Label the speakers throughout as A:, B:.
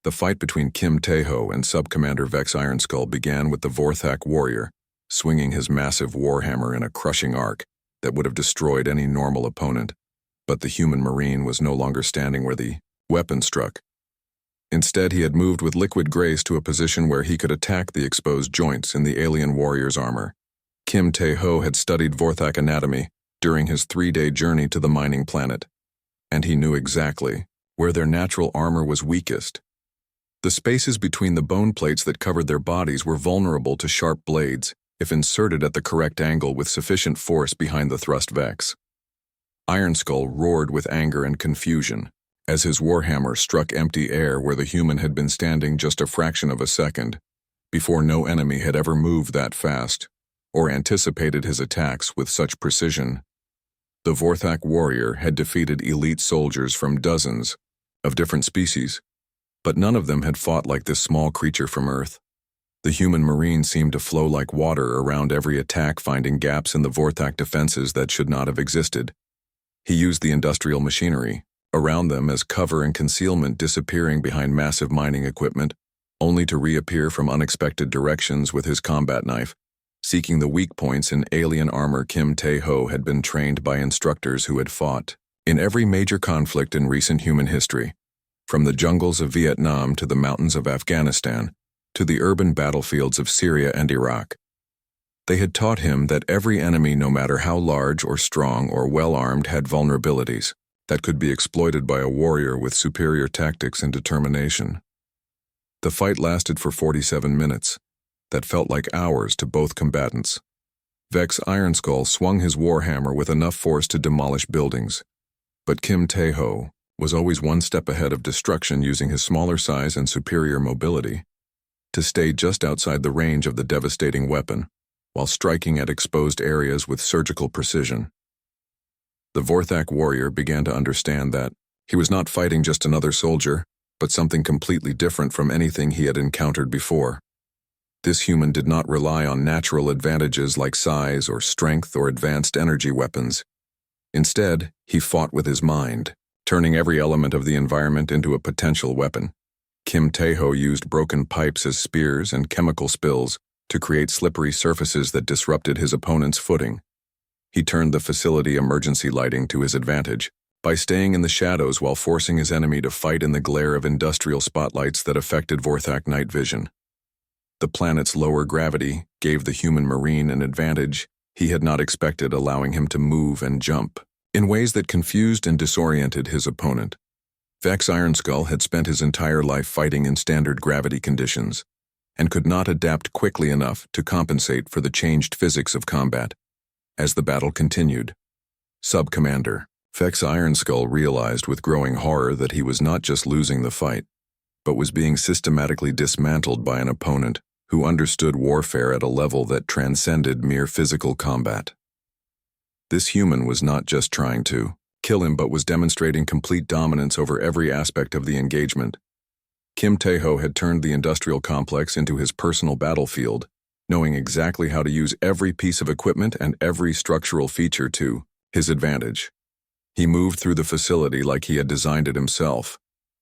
A: The fight between Kim Tae-ho and Sub-Commander Vex Ironskull began with the Vorthak warrior, swinging his massive warhammer in a crushing arc that would have destroyed any normal opponent, but the human marine was no longer standing where the weapon struck. Instead, he had moved with liquid grace to a position where he could attack the exposed joints in the alien warrior's armor. Kim Tae-ho had studied Vorthak anatomy during his 3-day journey to the mining planet, and he knew exactly where their natural armor was weakest. The spaces between the bone plates that covered their bodies were vulnerable to sharp blades if inserted at the correct angle with sufficient force behind the thrust Vex. Ironskull roared with anger and confusion as his warhammer struck empty air where the human had been standing just a fraction of a second, before no enemy had ever moved that fast or anticipated his attacks with such precision. The Vorthak warrior had defeated elite soldiers from dozens of different species, but none of them had fought like this small creature from Earth. The human marine seemed to flow like water around every attack, finding gaps in the Vorthak defenses that should not have existed. He used the industrial machinery around them as cover and concealment, disappearing behind massive mining equipment, only to reappear from unexpected directions with his combat knife, seeking the weak points in alien armor. Kim Tae-ho had been trained by instructors who had fought in every major conflict in recent human history, from the jungles of Vietnam to the mountains of Afghanistan to the urban battlefields of Syria and Iraq. They had taught him that every enemy, no matter how large or strong or well-armed, had vulnerabilities that could be exploited by a warrior with superior tactics and determination. The fight lasted for 47 minutes, that felt like hours to both combatants. Vex Ironskull swung his warhammer with enough force to demolish buildings, but Kim Tae-ho was always one step ahead of destruction, using his smaller size and superior mobility to stay just outside the range of the devastating weapon, while striking at exposed areas with surgical precision. The Vorthak warrior began to understand that he was not fighting just another soldier, but something completely different from anything he had encountered before. This human did not rely on natural advantages like size or strength or advanced energy weapons. Instead, he fought with his mind, turning every element of the environment into a potential weapon. Kim Tae-ho used broken pipes as spears and chemical spills to create slippery surfaces that disrupted his opponent's footing. He turned the facility emergency lighting to his advantage by staying in the shadows while forcing his enemy to fight in the glare of industrial spotlights that affected Vorthak night vision. The planet's lower gravity gave the human marine an advantage he had not expected, allowing him to move and jump in ways that confused and disoriented his opponent. Vex Ironskull had spent his entire life fighting in standard gravity conditions and could not adapt quickly enough to compensate for the changed physics of combat. As the battle continued, Sub-Commander Vex Ironskull realized with growing horror that he was not just losing the fight, but was being systematically dismantled by an opponent who understood warfare at a level that transcended mere physical combat. This human was not just trying to kill him, but was demonstrating complete dominance over every aspect of the engagement. Kim Tae-ho had turned the industrial complex into his personal battlefield, knowing exactly how to use every piece of equipment and every structural feature to his advantage. He moved through the facility like he had designed it himself,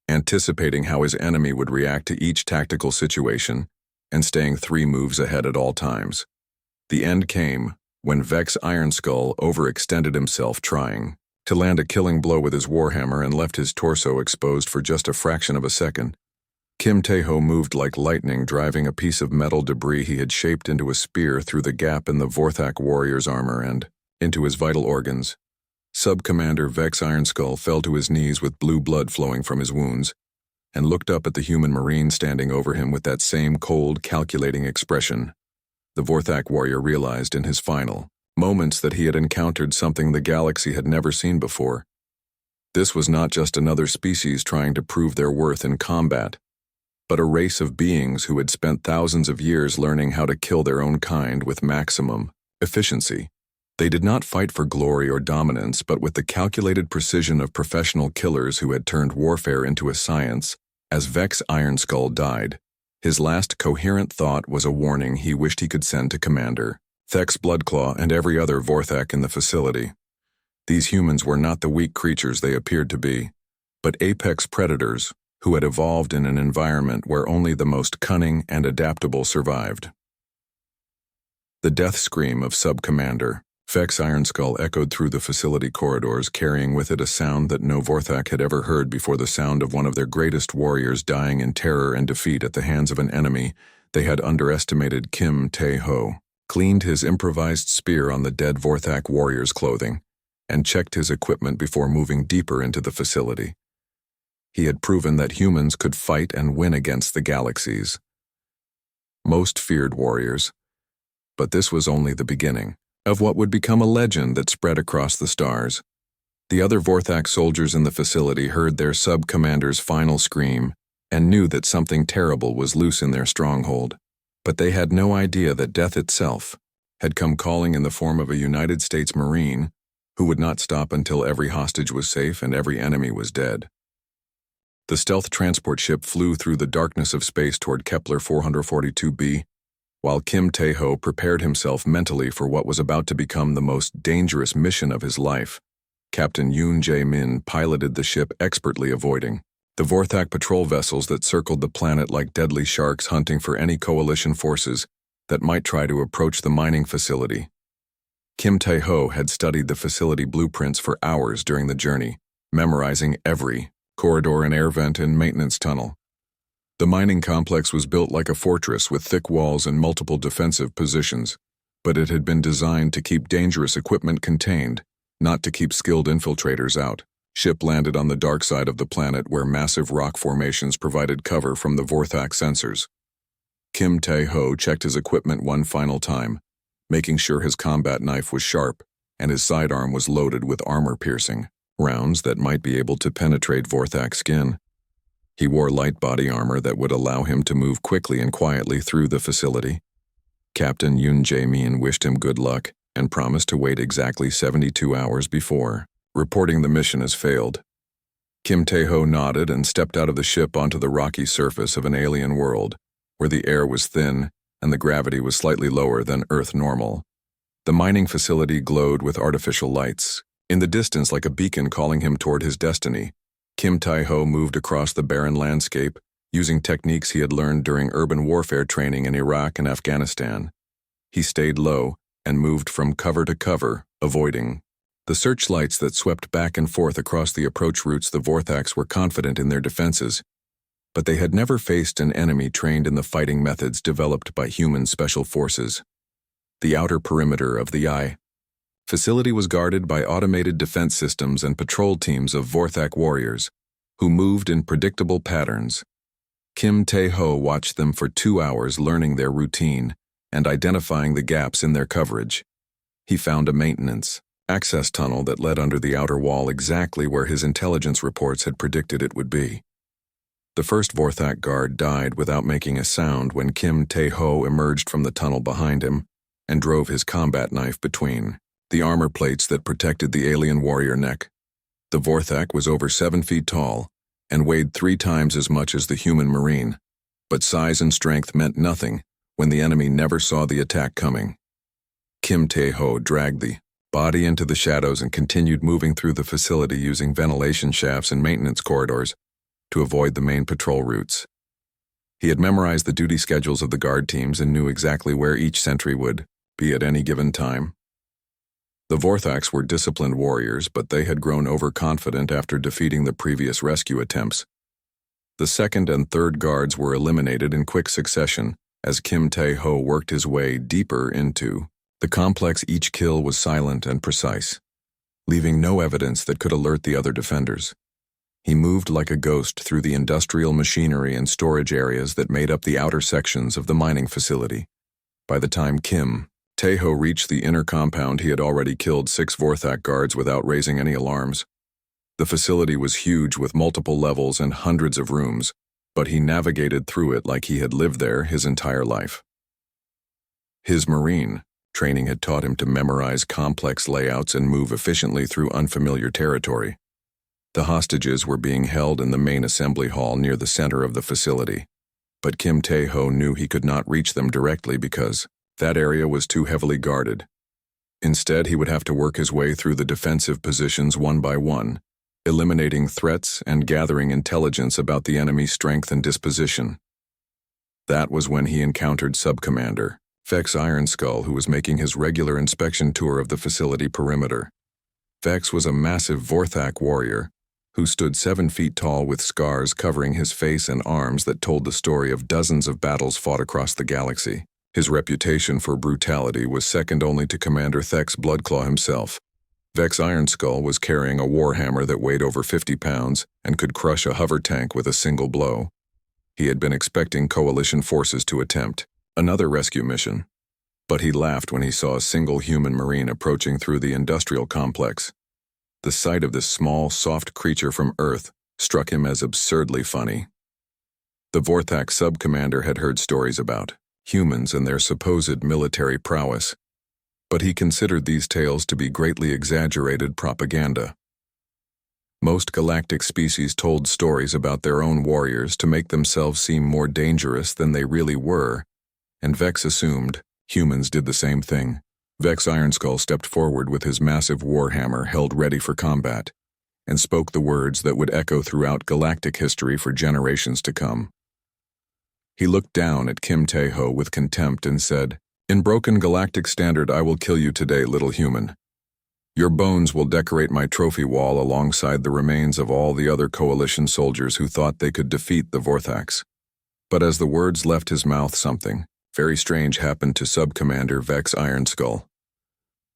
A: anticipating how his enemy would react to each tactical situation and staying 3 moves ahead at all times. The end came when Vex Ironskull overextended himself trying to land a killing blow with his warhammer and left his torso exposed for just a fraction of a second. Kim Tae-ho moved like lightning, driving a piece of metal debris he had shaped into a spear through the gap in the Vorthak warrior's armor and into his vital organs. Sub-Commander Vex Ironskull fell to his knees with blue blood flowing from his wounds and looked up at the human marine standing over him with that same cold, calculating expression. The Vorthak warrior realized in his final moments that he had encountered something the galaxy had never seen before. This was not just another species trying to prove their worth in combat, but a race of beings who had spent thousands of years learning how to kill their own kind with maximum efficiency. They did not fight for glory or dominance, but with the calculated precision of professional killers who had turned warfare into a science. As Vex Ironskull died, his last coherent thought was a warning he wished he could send to Commander Vex Bloodclaw and every other Vorthak in the facility. These humans were not the weak creatures they appeared to be, but apex predators who had evolved in an environment where only the most cunning and adaptable survived. The death scream of Sub-Commander Vex Ironskull echoed through the facility corridors, carrying with it a sound that no Vorthak had ever heard before, the sound of one of their greatest warriors dying in terror and defeat at the hands of an enemy they had underestimated. Kim Tae-ho cleaned his improvised spear on the dead Vorthak warrior's clothing and checked his equipment before moving deeper into the facility. He had proven that humans could fight and win against the galaxy's most feared warriors, but this was only the beginning of what would become a legend that spread across the stars. The other Vorthak soldiers in the facility heard their sub-commander's final scream and knew that something terrible was loose in their stronghold, but they had no idea that death itself had come calling in the form of a United States Marine who would not stop until every hostage was safe and every enemy was dead. The stealth transport ship flew through the darkness of space toward Kepler 442b, while Kim Tae-ho prepared himself mentally for what was about to become the most dangerous mission of his life. Captain Yoon Jae-min piloted the ship, expertly avoiding the Vorthak patrol vessels that circled the planet like deadly sharks, hunting for any coalition forces that might try to approach the mining facility. Kim Tae-ho had studied the facility blueprints for hours during the journey, memorizing every corridor and air vent and maintenance tunnel. The mining complex was built like a fortress with thick walls and multiple defensive positions, but it had been designed to keep dangerous equipment contained, not to keep skilled infiltrators out. Ship landed on the dark side of the planet where massive rock formations provided cover from the Vorthak sensors. Kim Tae-ho checked his equipment one final time, making sure his combat knife was sharp and his sidearm was loaded with armor-piercing rounds that might be able to penetrate Vorthak skin. He wore light body armor that would allow him to move quickly and quietly through the facility. Captain Yoon Jae-min wished him good luck and promised to wait exactly 72 hours before reporting the mission as failed. Kim Tae-ho nodded and stepped out of the ship onto the rocky surface of an alien world, where the air was thin and the gravity was slightly lower than Earth normal. The mining facility glowed with artificial lights, in the distance like a beacon calling him toward his destiny. Kim Tae-ho moved across the barren landscape, using techniques he had learned during urban warfare training in Iraq and Afghanistan. He stayed low and moved from cover to cover, avoiding the searchlights that swept back and forth across the approach routes. The Vorthaks were confident in their defenses, but they had never faced an enemy trained in the fighting methods developed by human special forces. The outer perimeter of the facility was guarded by automated defense systems and patrol teams of Vorthak warriors, who moved in predictable patterns. Kim Tae-ho watched them for 2 hours, learning their routine and identifying the gaps in their coverage. He found a maintenance access tunnel that led under the outer wall, exactly where his intelligence reports had predicted it would be. The first Vorthak guard died without making a sound when Kim Tae-ho emerged from the tunnel behind him and drove his combat knife between the armor plates that protected the alien warrior neck. The Vorthak was over 7 feet tall and weighed 3 times as much as the human marine, but size and strength meant nothing when the enemy never saw the attack coming. Kim Tae-ho dragged the body into the shadows and continued moving through the facility using ventilation shafts and maintenance corridors to avoid the main patrol routes. He had memorized the duty schedules of the guard teams and knew exactly where each sentry would be at any given time. The Vorthaks were disciplined warriors, but they had grown overconfident after defeating the previous rescue attempts. The second and third guards were eliminated in quick succession as Kim Tae-ho worked his way deeper into the complex. Each kill was silent and precise, leaving no evidence that could alert the other defenders. He moved like a ghost through the industrial machinery and storage areas that made up the outer sections of the mining facility. By the time Kim Tae-ho reached the inner compound, he had already killed 6 Vorthak guards without raising any alarms. The facility was huge with multiple levels and hundreds of rooms, but he navigated through it like he had lived there his entire life. His Marine training had taught him to memorize complex layouts and move efficiently through unfamiliar territory. The hostages were being held in the main assembly hall near the center of the facility, but Kim Tae-ho knew he could not reach them directly because that area was too heavily guarded. Instead, he would have to work his way through the defensive positions one by one, eliminating threats and gathering intelligence about the enemy's strength and disposition. That was when he encountered Subcommander Vex Ironskull, who was making his regular inspection tour of the facility perimeter. Vex was a massive Vorthak warrior who stood 7 feet tall with scars covering his face and arms that told the story of dozens of battles fought across the galaxy. His reputation for brutality was second only to Commander Thex Bloodclaw himself. Vex Ironskull was carrying a warhammer that weighed over 50 pounds and could crush a hover tank with a single blow. He had been expecting Coalition forces to attempt another rescue mission, but he laughed when he saw a single human marine approaching through the industrial complex. The sight of this small, soft creature from Earth struck him as absurdly funny. The Vorthak sub-commander had heard stories about humans and their supposed military prowess, but he considered these tales to be greatly exaggerated propaganda. Most galactic species told stories about their own warriors to make themselves seem more dangerous than they really were, and Vex assumed humans did the same thing. Vex Ironskull stepped forward with his massive warhammer held ready for combat, and spoke the words that would echo throughout galactic history for generations to come. He looked down at Kim Tae-ho with contempt and said, "In broken galactic standard, I will kill you today, little human. Your bones will decorate my trophy wall alongside the remains of all the other Coalition soldiers who thought they could defeat the Vorthaks." But as the words left his mouth, something very strange happened to Sub-Commander Vex Ironskull.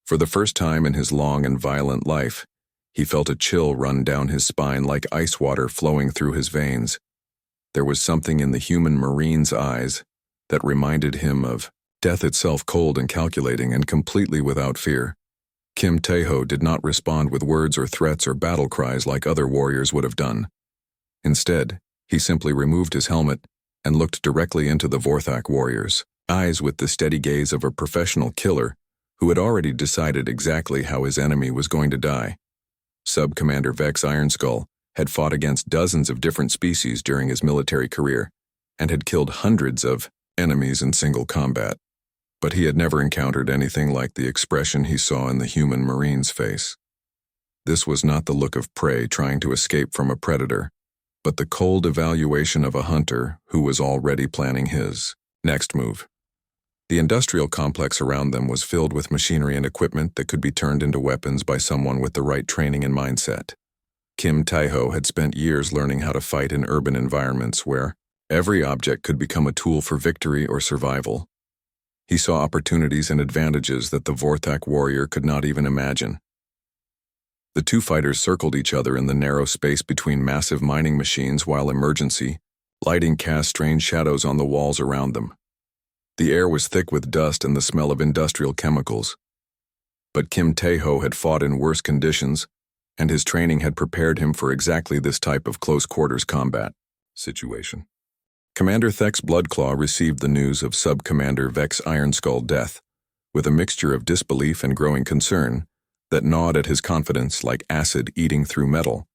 A: For the first time in his long and violent life, he felt a chill run down his spine like ice water flowing through his veins. There was something in the human marine's eyes that reminded him of death itself, cold and calculating and completely without fear. Kim Tae-ho did not respond with words or threats or battle cries like other warriors would have done. Instead, he simply removed his helmet and looked directly into the Vorthak warrior's eyes with the steady gaze of a professional killer who had already decided exactly how his enemy was going to die. Sub-Commander Vex Ironskull had fought against dozens of different species during his military career and had killed hundreds of enemies in single combat. But he had never encountered anything like the expression he saw in the human marine's face. This was not the look of prey trying to escape from a predator, but the cold evaluation of a hunter who was already planning his next move. The industrial complex around them was filled with machinery and equipment that could be turned into weapons by someone with the right training and mindset. Kim Tae-ho had spent years learning how to fight in urban environments where every object could become a tool for victory or survival. He saw opportunities and advantages that the Vorthak warrior could not even imagine. The two fighters circled each other in the narrow space between massive mining machines while emergency lighting cast strange shadows on the walls around them. The air was thick with dust and the smell of industrial chemicals. But Kim Tae-ho had fought in worse conditions, and his training had prepared him for exactly this type of close-quarters combat situation. Commander Thex Bloodclaw received the news of Sub-Commander Vex Ironskull's death with a mixture of disbelief and growing concern that gnawed at his confidence like acid eating through metal.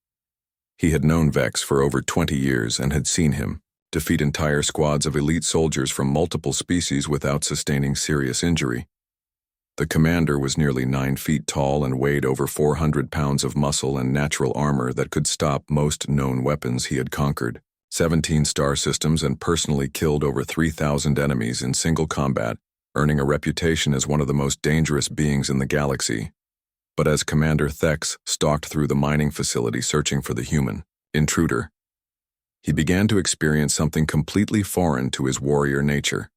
A: He had known Vex for over 20 years and had seen him defeat entire squads of elite soldiers from multiple species without sustaining serious injury. The commander was nearly 9 feet tall and weighed over 400 pounds of muscle and natural armor that could stop most known weapons he had conquered, 17 star systems, and personally killed over 3,000 enemies in single combat, earning a reputation as one of the most dangerous beings in the galaxy. But as Commander Thex stalked through the mining facility searching for the human intruder, he began to experience something completely foreign to his warrior nature.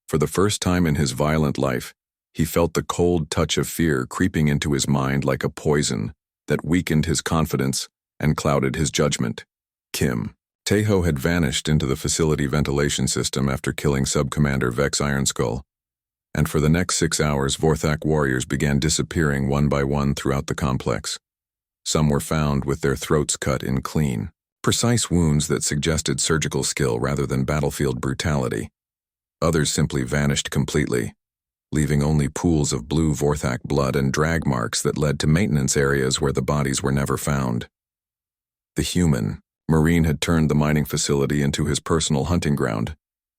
A: For the first time in his violent life, he felt the cold touch of fear creeping into his mind like a poison that weakened his confidence and clouded his judgment. Kim Tae-ho had vanished into the facility ventilation system after killing Sub-Commander Vex Ironskull, and for the next 6 hours Vorthak warriors began disappearing one by one throughout the complex. Some were found with their throats cut in clean, precise wounds that suggested surgical skill rather than battlefield brutality. Others simply vanished completely, leaving only pools of blue Vorthak blood and drag marks that led to maintenance areas where the bodies were never found. The human marine had turned the mining facility into his personal hunting ground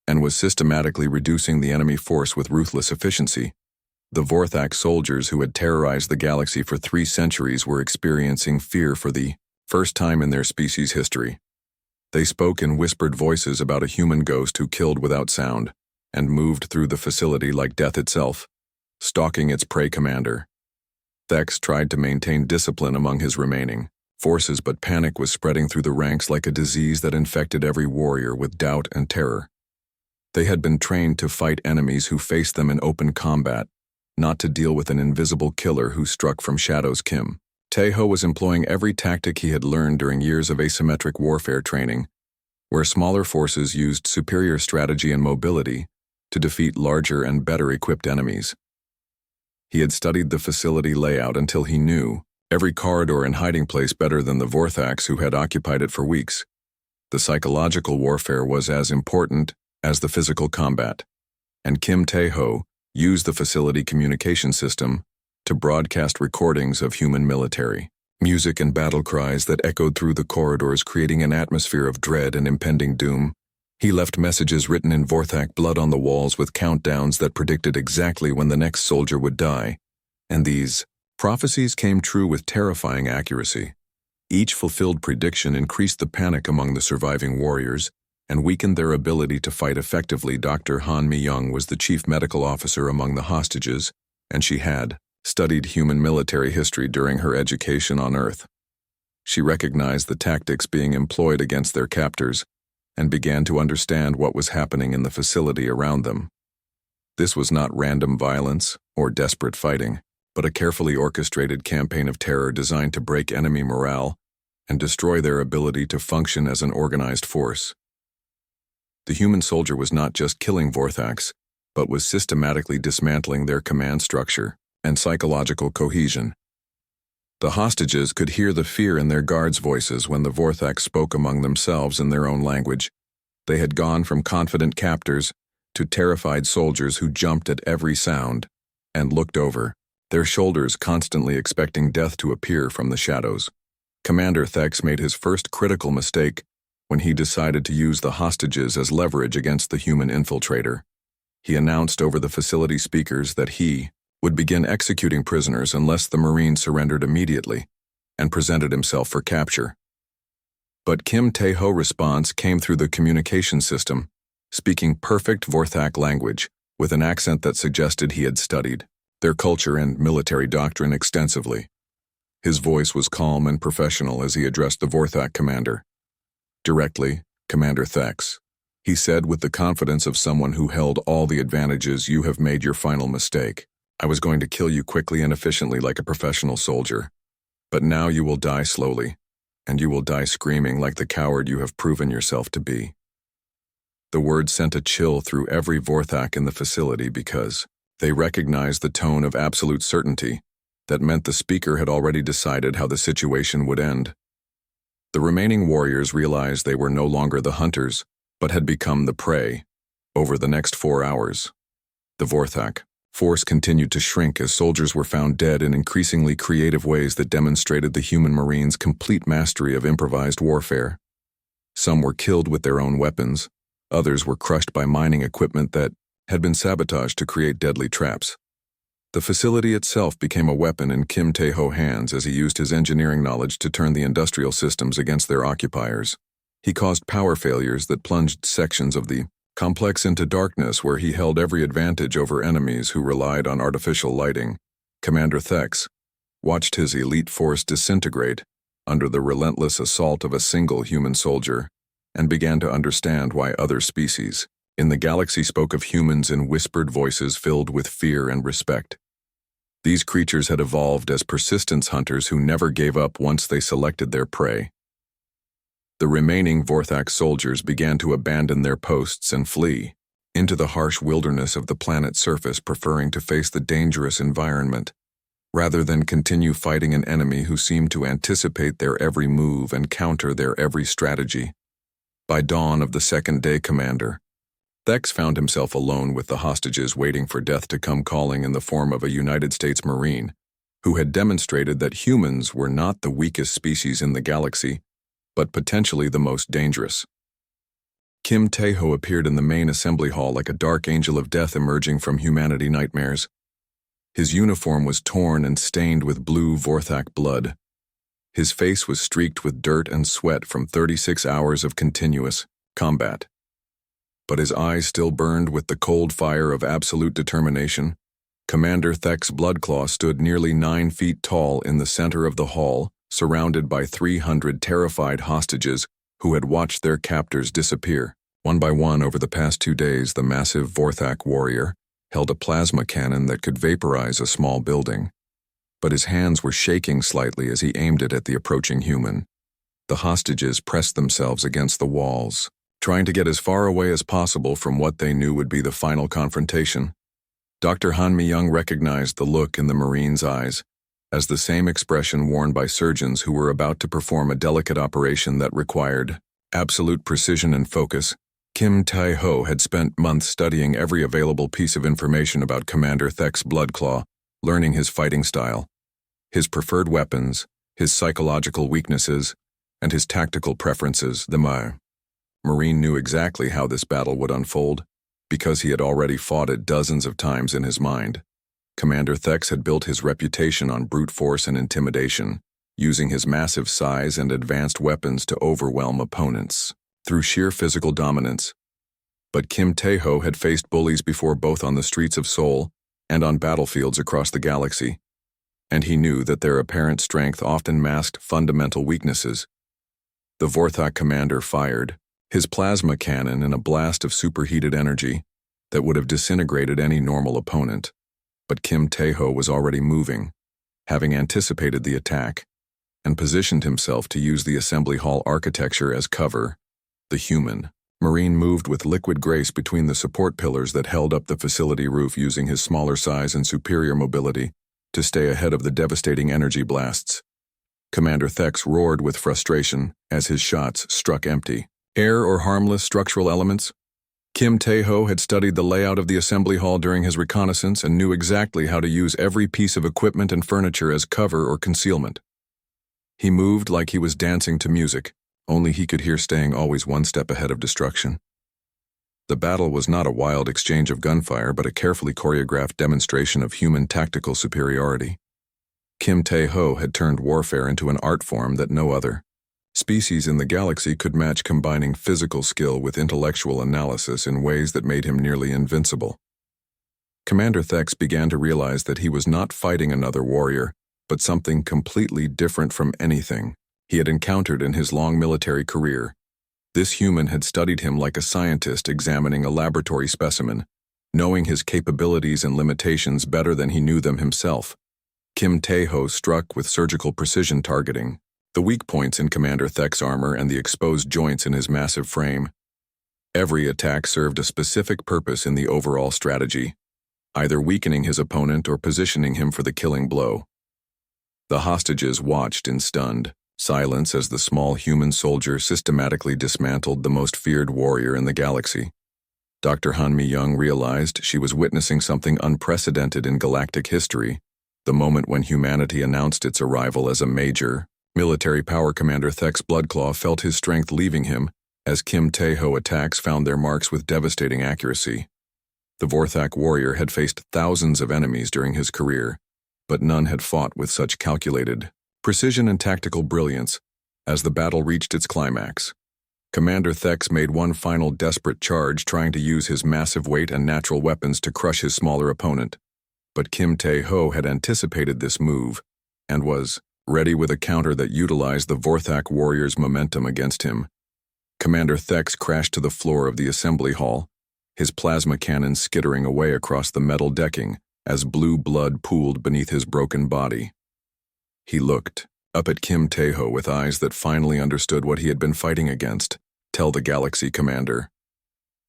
A: and was systematically reducing the enemy force with ruthless efficiency. The Vorthak soldiers who had terrorized the galaxy for 3 centuries were experiencing fear for the First time in their species' history. They spoke in whispered voices about a human ghost who killed without sound and moved through the facility like death itself, stalking its prey commander. Thex tried to maintain discipline among his remaining forces, but panic was spreading through the ranks like a disease that infected every warrior with doubt and terror. They had been trained to fight enemies who faced them in open combat, not to deal with an invisible killer who struck from shadows. Kim Taeho was employing every tactic he had learned during years of asymmetric warfare training, where smaller forces used superior strategy and mobility to defeat larger and better-equipped enemies. He had studied the facility layout until he knew every corridor and hiding place better than the Vorthax who had occupied it for weeks. The psychological warfare was as important as the physical combat, and Kim Taeho used the facility communication system to broadcast recordings of human military music and battle cries that echoed through the corridors, creating an atmosphere of dread and impending doom. He left messages written in Vorthak blood on the walls with countdowns that predicted exactly when the next soldier would die, and these prophecies came true with terrifying accuracy. Each fulfilled prediction increased the panic among the surviving warriors and weakened their ability to fight effectively. Dr. Han Mi-young was the chief medical officer among the hostages, and she had studied human military history during her education on Earth. She recognized the tactics being employed against their captors and began to understand what was happening in the facility around them. This was not random violence or desperate fighting, but a carefully orchestrated campaign of terror designed to break enemy morale and destroy their ability to function as an organized force. The human soldier was not just killing Vorthax, but was systematically dismantling their command structure and psychological cohesion. The hostages could hear the fear in their guards' voices when the Vorthax spoke among themselves in their own language. They had gone from confident captors to terrified soldiers who jumped at every sound and looked over their shoulders, constantly expecting death to appear from the shadows. Commander Thex made his first critical mistake when he decided to use the hostages as leverage against the human infiltrator. He announced over the facility speakers that he would begin executing prisoners unless the Marine surrendered immediately, and presented himself for capture. But Kim Taeho's response came through the communication system, speaking perfect Vorthak language with an accent that suggested he had studied their culture and military doctrine extensively. His voice was calm and professional as he addressed the Vorthak commander. Directly, Commander Thex, he said with the confidence of someone who held all the advantages. You have made your final mistake. I was going to kill you quickly and efficiently like a professional soldier. But now you will die slowly, and you will die screaming like the coward you have proven yourself to be. The words sent a chill through every Vorthak in the facility because they recognized the tone of absolute certainty that meant the speaker had already decided how the situation would end. The remaining warriors realized they were no longer the hunters, but had become the prey. Over the next 4 hours, the Vorthak force continued to shrink as soldiers were found dead in increasingly creative ways that demonstrated the human Marines' complete mastery of improvised warfare. Some were killed with their own weapons, others were crushed by mining equipment that had been sabotaged to create deadly traps. The facility itself became a weapon in Kim Taeho's hands as he used his engineering knowledge to turn the industrial systems against their occupiers. He caused power failures that plunged sections of the complex into darkness, where he held every advantage over enemies who relied on artificial lighting. Commander Thex watched his elite force disintegrate under the relentless assault of a single human soldier and began to understand why other species in the galaxy spoke of humans in whispered voices filled with fear and respect. These creatures had evolved as persistence hunters who never gave up once they selected their prey. The remaining Vorthak soldiers began to abandon their posts and flee into the harsh wilderness of the planet's surface, preferring to face the dangerous environment rather than continue fighting an enemy who seemed to anticipate their every move and counter their every strategy. By dawn of the second day, Commander Thex found himself alone with the hostages, waiting for death to come calling in the form of a United States Marine who had demonstrated that humans were not the weakest species in the galaxy, but potentially the most dangerous. Kim Taeho appeared in the main assembly hall like a dark angel of death emerging from humanity nightmares. His uniform was torn and stained with blue Vorthak blood. His face was streaked with dirt and sweat from 36 hours of continuous combat. But his eyes still burned with the cold fire of absolute determination. Commander Thek's Bloodclaw stood nearly 9 feet tall in the center of the hall, surrounded by 300 terrified hostages who had watched their captors disappear. One by one over the past 2 days, the massive Vorthak warrior held a plasma cannon that could vaporize a small building. But his hands were shaking slightly as he aimed it at the approaching human. The hostages pressed themselves against the walls, trying to get as far away as possible from what they knew would be the final confrontation. Dr. Han Mi-young recognized the look in the Marine's eyes as the same expression worn by surgeons who were about to perform a delicate operation that required absolute precision and focus. Kim Tae-ho had spent months studying every available piece of information about Commander Thek's Bloodclaw, learning his fighting style, his preferred weapons, his psychological weaknesses, and his tactical preferences. The Marine knew exactly how this battle would unfold, because he had already fought it dozens of times in his mind. Commander Theks had built his reputation on brute force and intimidation, using his massive size and advanced weapons to overwhelm opponents through sheer physical dominance. But Kim Tae-ho had faced bullies before, both on the streets of Seoul and on battlefields across the galaxy, and he knew that their apparent strength often masked fundamental weaknesses. The Vorthak commander fired his plasma cannon in a blast of superheated energy that would have disintegrated any normal opponent. But Kim Tae-ho was already moving, having anticipated the attack, and positioned himself to use the assembly hall architecture as cover. The human Marine moved with liquid grace between the support pillars that held up the facility roof, using his smaller size and superior mobility to stay ahead of the devastating energy blasts. Commander Theks roared with frustration as his shots struck empty air or harmless structural elements. Kim Tae-ho had studied the layout of the assembly hall during his reconnaissance and knew exactly how to use every piece of equipment and furniture as cover or concealment. He moved like he was dancing to music, only he could hear, staying always one step ahead of destruction. The battle was not a wild exchange of gunfire, but a carefully choreographed demonstration of human tactical superiority. Kim Tae-ho had turned warfare into an art form that no other species in the galaxy could match, combining physical skill with intellectual analysis in ways that made him nearly invincible. Commander Theks began to realize that he was not fighting another warrior, but something completely different from anything he had encountered in his long military career. This human had studied him like a scientist examining a laboratory specimen, knowing his capabilities and limitations better than he knew them himself. Kim Tae-ho struck with surgical precision, targeting the weak points in Commander Thek's armor and the exposed joints in his massive frame. Every attack served a specific purpose in the overall strategy, either weakening his opponent or positioning him for the killing blow. The hostages watched in stunned silence as the small human soldier systematically dismantled the most feared warrior in the galaxy. Dr. Han Mi-young realized she was witnessing something unprecedented in galactic history, the moment when humanity announced its arrival as a major military power. Commander Thek's Bloodclaw felt his strength leaving him as Kim Tae-ho attacks found their marks with devastating accuracy. The Vorthak warrior had faced thousands of enemies during his career, but none had fought with such calculated precision and tactical brilliance. As the battle reached its climax, Commander Theks made one final desperate charge, trying to use his massive weight and natural weapons to crush his smaller opponent. But Kim Tae-ho had anticipated this move and was ready with a counter that utilized the Vorthak warrior's momentum against him. Commander Theks crashed to the floor of the assembly hall, his plasma cannon skittering away across the metal decking as blue blood pooled beneath his broken body. He looked up at Kim Tae-ho with eyes that finally understood what he had been fighting against. "Tell the galaxy, Commander."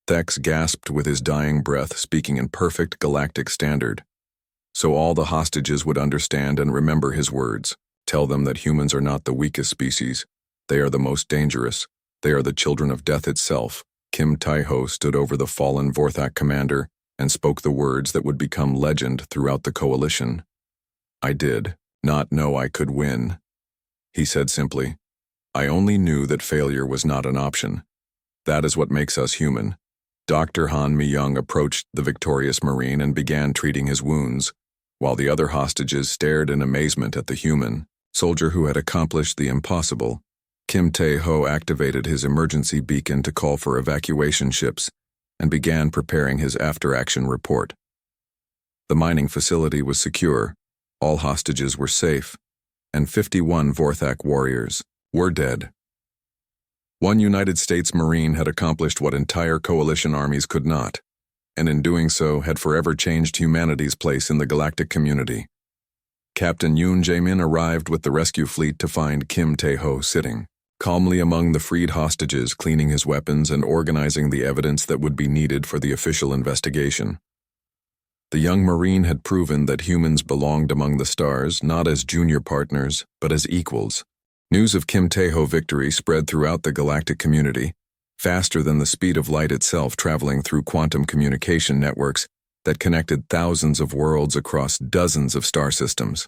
A: Theks gasped with his dying breath, speaking in perfect galactic standard, so all the hostages would understand and remember his words. "Tell them that humans are not the weakest species. They are the most dangerous. They are the children of death itself." Kim Tae-ho stood over the fallen Vorthak commander and spoke the words that would become legend throughout the coalition. "I did not know I could win," he said simply. "I only knew that failure was not an option. That is what makes us human." Dr. Han Mi-young approached the victorious Marine and began treating his wounds, while the other hostages stared in amazement at the human. soldier who had accomplished the impossible, Kim Tae-ho activated his emergency beacon to call for evacuation ships and began preparing his after-action report. The mining facility was secure, all hostages were safe, and 51 Vorthak warriors were dead. One United States Marine had accomplished what entire coalition armies could not, and in doing so had forever changed humanity's place in the galactic community. Captain Yoon Jae-min arrived with the rescue fleet to find Kim Tae-ho sitting calmly among the freed hostages, cleaning his weapons and organizing the evidence that would be needed for the official investigation. The young Marine had proven that humans belonged among the stars, not as junior partners, but as equals. News of Kim Tae-ho victory spread throughout the galactic community, faster than the speed of light itself, traveling through quantum communication networks that connected thousands of worlds across dozens of star systems.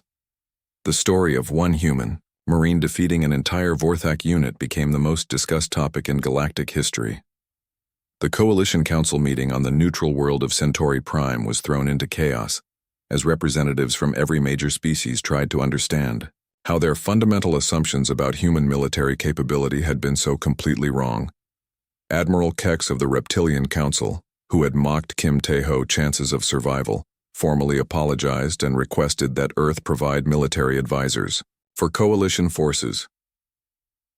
A: The story of one human, Marine defeating an entire Vorthak unit became the most discussed topic in galactic history. The Coalition Council meeting on the neutral world of Centauri Prime was thrown into chaos, as representatives from every major species tried to understand how their fundamental assumptions about human military capability had been so completely wrong. Admiral Kex of the Reptilian Council, who had mocked Kim Tae-ho's chances of survival, formally apologized and requested that Earth provide military advisors for coalition forces.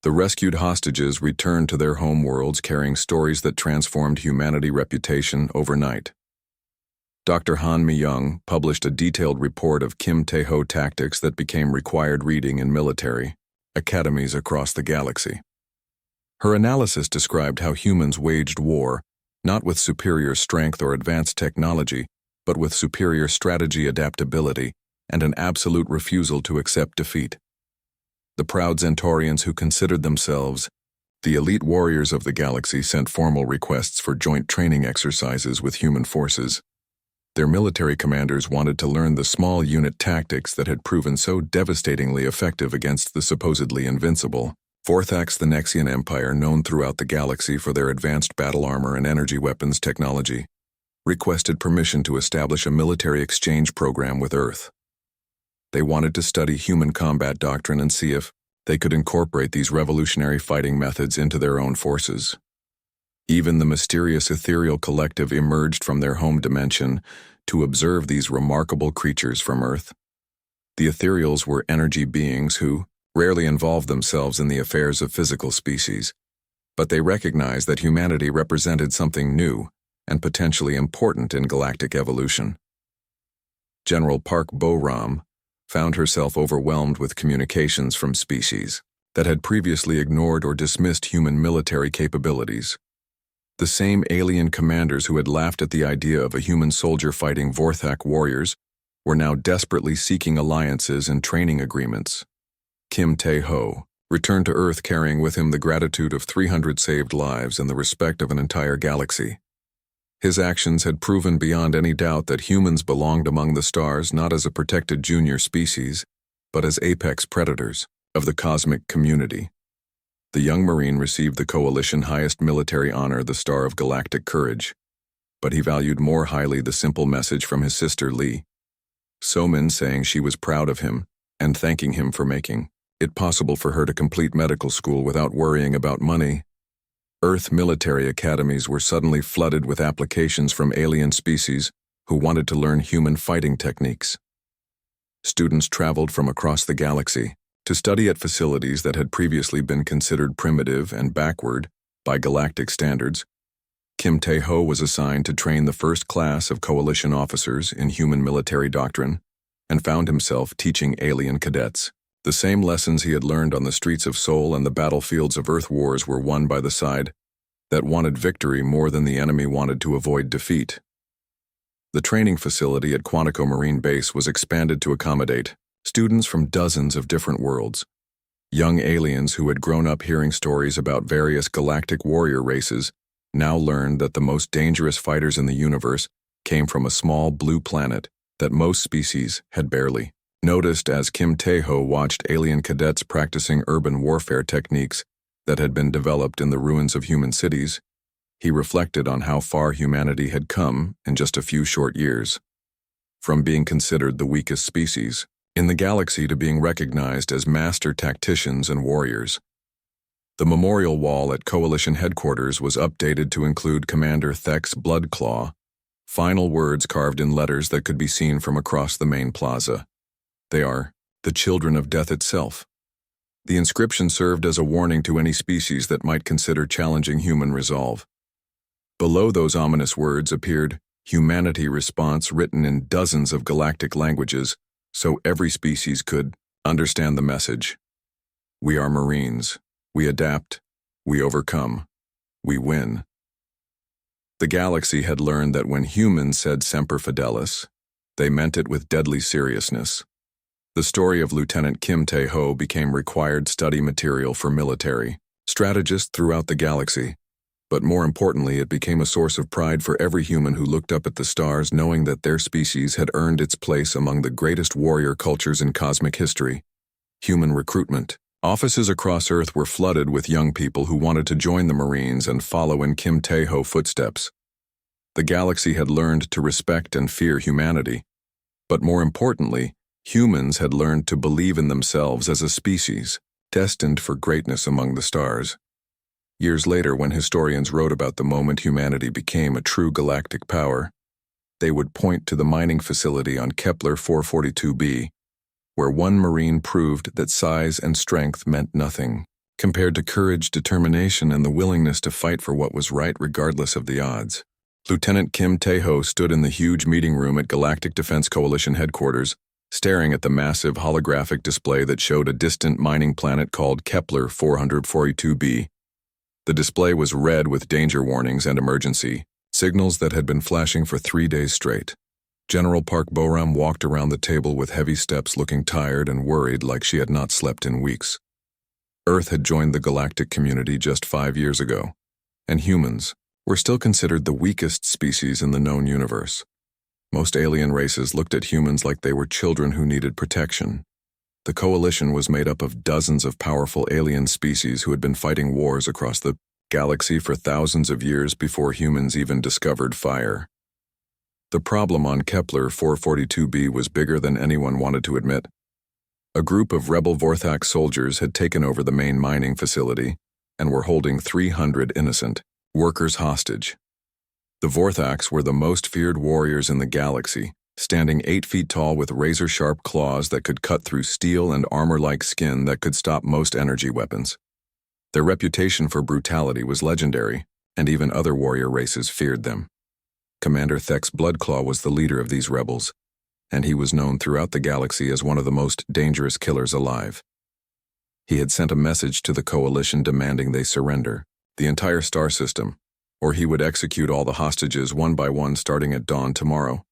A: The rescued hostages returned to their home worlds carrying stories that transformed humanity's reputation overnight. Dr. Han Mi-young published a detailed report of Kim Tae-ho tactics that became required reading in military academies across the galaxy. Her analysis described how humans waged war, not with superior strength or advanced technology, but with superior strategy, adaptability, and an absolute refusal to accept defeat. The proud Centaurians who considered themselves the elite warriors of the galaxy sent formal requests for joint training exercises with human forces. Their military commanders wanted to learn the small unit tactics that had proven so devastatingly effective against the supposedly invincible Vorthak's. The Nexian Empire, known throughout the galaxy for their advanced battle armor and energy weapons technology, requested permission to establish a military exchange program with Earth. They wanted to study human combat doctrine and see if they could incorporate these revolutionary fighting methods into their own forces. Even the mysterious ethereal collective emerged from their home dimension to observe these remarkable creatures from Earth. The ethereals were energy beings who rarely involved themselves in the affairs of physical species, but they recognized that humanity represented something new and potentially important in galactic evolution. General Park Bo-ram found herself overwhelmed with communications from species that had previously ignored or dismissed human military capabilities. The same alien commanders who had laughed at the idea of a human soldier fighting Vorthak warriors were now desperately seeking alliances and training agreements. Kim Tae-ho returned to Earth carrying with him the gratitude of 300 saved lives and the respect of an entire galaxy. His actions had proven beyond any doubt that humans belonged among the stars not as a protected junior species, but as apex predators of the cosmic community. The young Marine received the Coalition highest military honor, the Star of Galactic Courage, but he valued more highly the simple message from his sister Lee So-min, saying she was proud of him and thanking him for making it possible for her to complete medical school without worrying about money. Earth military academies were suddenly flooded with applications from alien species who wanted to learn human fighting techniques. Students traveled from across the galaxy to study at facilities that had previously been considered primitive and backward by galactic standards. Kim Tae-ho was assigned to train the first class of coalition officers in human military doctrine and found himself teaching alien cadets. The same lessons he had learned on the streets of Seoul and the battlefields of Earth wars were won by the side that wanted victory more than the enemy wanted to avoid defeat. The training facility at Quantico Marine Base was expanded to accommodate students from dozens of different worlds. Young aliens who had grown up hearing stories about various galactic warrior races now learned that the most dangerous fighters in the universe came from a small blue planet that most species had barely noticed. As Kim Tae-ho watched alien cadets practicing urban warfare techniques that had been developed in the ruins of human cities, he reflected on how far humanity had come in just a few short years. From being considered the weakest species in the galaxy to being recognized as master tacticians and warriors. The memorial wall at Coalition headquarters was updated to include Commander Thek's Bloodclaw, final words carved in letters that could be seen from across the main plaza. They are, "The children of death itself." The inscription served as a warning to any species that might consider challenging human resolve. Below those ominous words appeared, "Humanity Response," written in dozens of galactic languages, so every species could understand the message. We are Marines. We adapt. We overcome. We win. The galaxy had learned that when humans said Semper Fidelis, they meant it with deadly seriousness. The story of Lieutenant Kim Tae-ho became required study material for military strategists throughout the galaxy, but more importantly, it became a source of pride for every human who looked up at the stars knowing that their species had earned its place among the greatest warrior cultures in cosmic history. Human recruitment. Offices across Earth were flooded with young people who wanted to join the Marines and follow in Kim Tae-ho footsteps. The galaxy had learned to respect and fear humanity, but more importantly, humans had learned to believe in themselves as a species, destined for greatness among the stars. Years later, when historians wrote about the moment humanity became a true galactic power, they would point to the mining facility on Kepler 442b, where one Marine proved that size and strength meant nothing, compared to courage, determination, and the willingness to fight for what was right regardless of the odds. Lieutenant Kim Tae-ho stood in the huge meeting room at Galactic Defense Coalition headquarters, staring at the massive holographic display that showed a distant mining planet called Kepler 442b. The display was red with danger warnings and emergency signals that had been flashing for 3 days straight. General Park Bo-ram walked around the table with heavy steps, looking tired and worried like she had not slept in weeks. Earth had joined the galactic community just 5 years ago, and humans were still considered the weakest species in the known universe. Most alien races looked at humans like they were children who needed protection. The coalition was made up of dozens of powerful alien species who had been fighting wars across the galaxy for thousands of years before humans even discovered fire. The problem on Kepler 442b was bigger than anyone wanted to admit. A group of rebel Vorthak soldiers had taken over the main mining facility and were holding 300 innocent workers hostage. The Vorthaks were the most feared warriors in the galaxy, standing 8 feet tall with razor-sharp claws that could cut through steel and armor-like skin that could stop most energy weapons. Their reputation for brutality was legendary, and even other warrior races feared them. Commander Thek's Bloodclaw was the leader of these rebels, and he was known throughout the galaxy as one of the most dangerous killers alive. He had sent a message to the coalition demanding they surrender the entire star system, or he would execute all the hostages one by one starting at dawn tomorrow.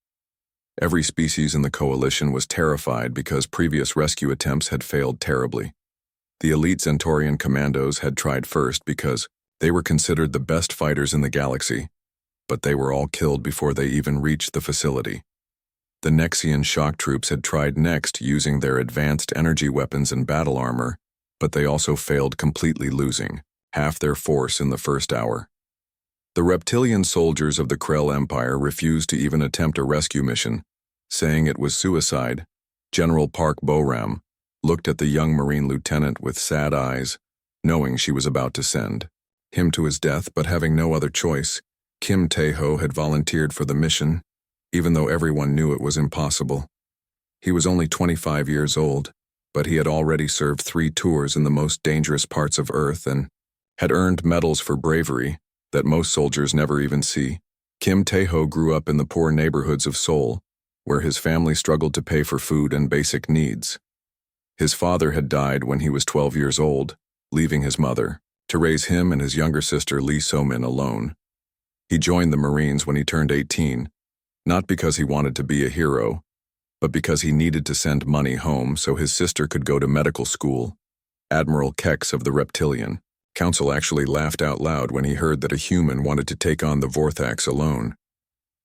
A: Every species in the coalition was terrified because previous rescue attempts had failed terribly. The elite Centaurian commandos had tried first because they were considered the best fighters in the galaxy, but they were all killed before they even reached the facility. The Nexian shock troops had tried next using their advanced energy weapons and battle armor, but they also failed completely, losing half their force in the first hour. The reptilian soldiers of the Krell Empire refused to even attempt a rescue mission, saying it was suicide. General Park Bo-ram looked at the young Marine lieutenant with sad eyes, knowing she was about to send him to his death, but having no other choice. Kim Tae-ho had volunteered for the mission, even though everyone knew it was impossible. He was only 25 years old, but he had already served 3 tours in the most dangerous parts of Earth and had earned medals for bravery that most soldiers never even see. Kim Tae-ho grew up in the poor neighborhoods of Seoul, where his family struggled to pay for food and basic needs. His father had died when he was 12 years old, leaving his mother to raise him and his younger sister Lee So-min alone. He joined the Marines when he turned 18, not because he wanted to be a hero, but because he needed to send money home so his sister could go to medical school. Admiral Kex of the Reptilian Council actually laughed out loud when he heard that a human wanted to take on the Vorthaks alone.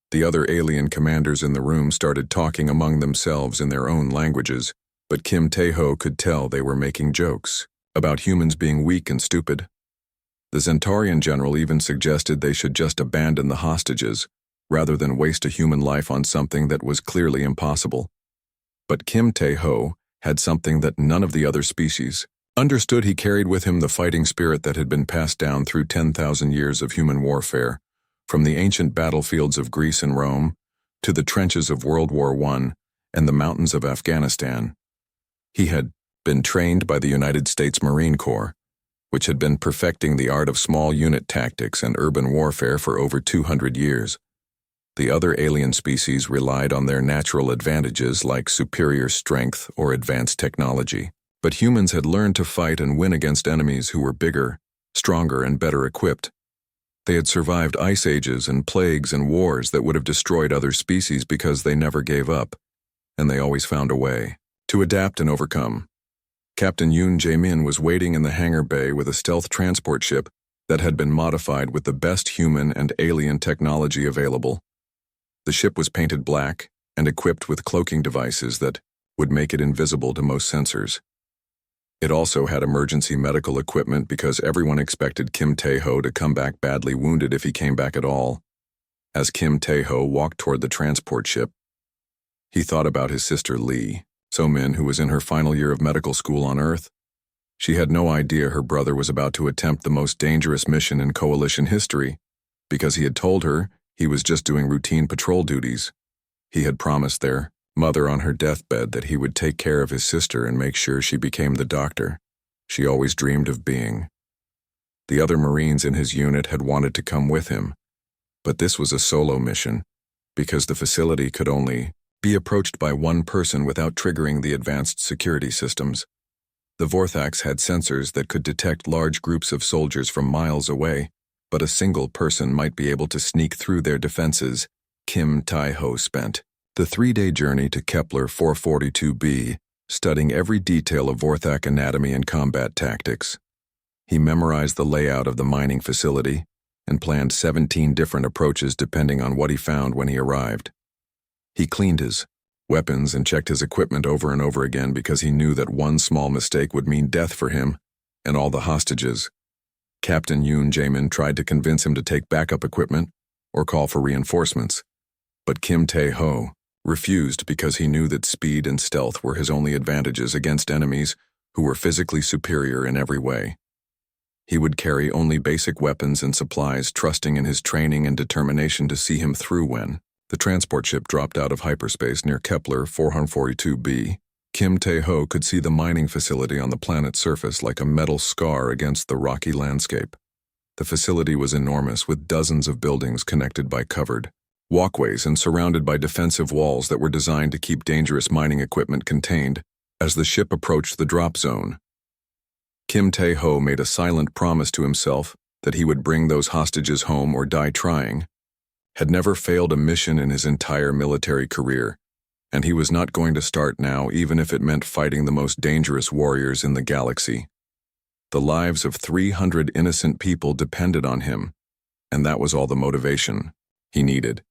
A: The other alien commanders in the room started talking among themselves in their own languages, but Kim Tae-ho could tell they were making jokes about humans being weak and stupid. The Centaurian general even suggested they should just abandon the hostages, rather than waste a human life on something that was clearly impossible. But Kim Tae-ho had something that none of the other species understood. He carried with him the fighting spirit that had been passed down through 10,000 years of human warfare, from the ancient battlefields of Greece and Rome to the trenches of World War I and the mountains of Afghanistan. He had been trained by the United States Marine Corps, which had been perfecting the art of small unit tactics and urban warfare for over 200 years. The other alien species relied on their natural advantages like superior strength or advanced technology. But humans had learned to fight and win against enemies who were bigger, stronger, and better equipped. They had survived ice ages and plagues and wars that would have destroyed other species because they never gave up, and they always found a way to adapt and overcome. Captain Yoon Jae-min was waiting in the hangar bay with a stealth transport ship that had been modified with the best human and alien technology available. The ship was painted black and equipped with cloaking devices that would make it invisible to most sensors. It also had emergency medical equipment because everyone expected Kim Tae-ho to come back badly wounded if he came back at all. As Kim Tae-ho walked toward the transport ship, he thought about his sister Lee So-min, who was in her final year of medical school on Earth. She had no idea her brother was about to attempt the most dangerous mission in Coalition history, because he had told her he was just doing routine patrol duties. He had promised their mother on her deathbed that he would take care of his sister and make sure she became the doctor she always dreamed of being. The other Marines in his unit had wanted to come with him, but this was a solo mission, because the facility could only be approached by one person without triggering the advanced security systems. The Vorthax had sensors that could detect large groups of soldiers from miles away, but a single person might be able to sneak through their defenses. Kim Tae-ho spent the 3-day journey to Kepler 442b, studying every detail of Vorthak anatomy and combat tactics. He memorized the layout of the mining facility and planned 17 different approaches depending on what he found when he arrived. He cleaned his weapons and checked his equipment over and over again because he knew that one small mistake would mean death for him and all the hostages. Captain Yoon Jae-min tried to convince him to take backup equipment or call for reinforcements, but Kim Tae-ho refused because he knew that speed and stealth were his only advantages against enemies who were physically superior in every way. He would carry only basic weapons and supplies, trusting in his training and determination to see him through when the transport ship dropped out of hyperspace near Kepler 442b. Kim Tae-ho could see the mining facility on the planet's surface like a metal scar against the rocky landscape. The facility was enormous, with dozens of buildings connected by covered walkways and surrounded by defensive walls that were designed to keep dangerous mining equipment contained as the ship approached the drop zone. Kim Tae-ho made a silent promise to himself that he would bring those hostages home or die trying. Had never failed a mission in his entire military career, and he was not going to start now even if it meant fighting the most dangerous warriors in the galaxy. The lives of 300 innocent people depended on him, and that was all the motivation he needed.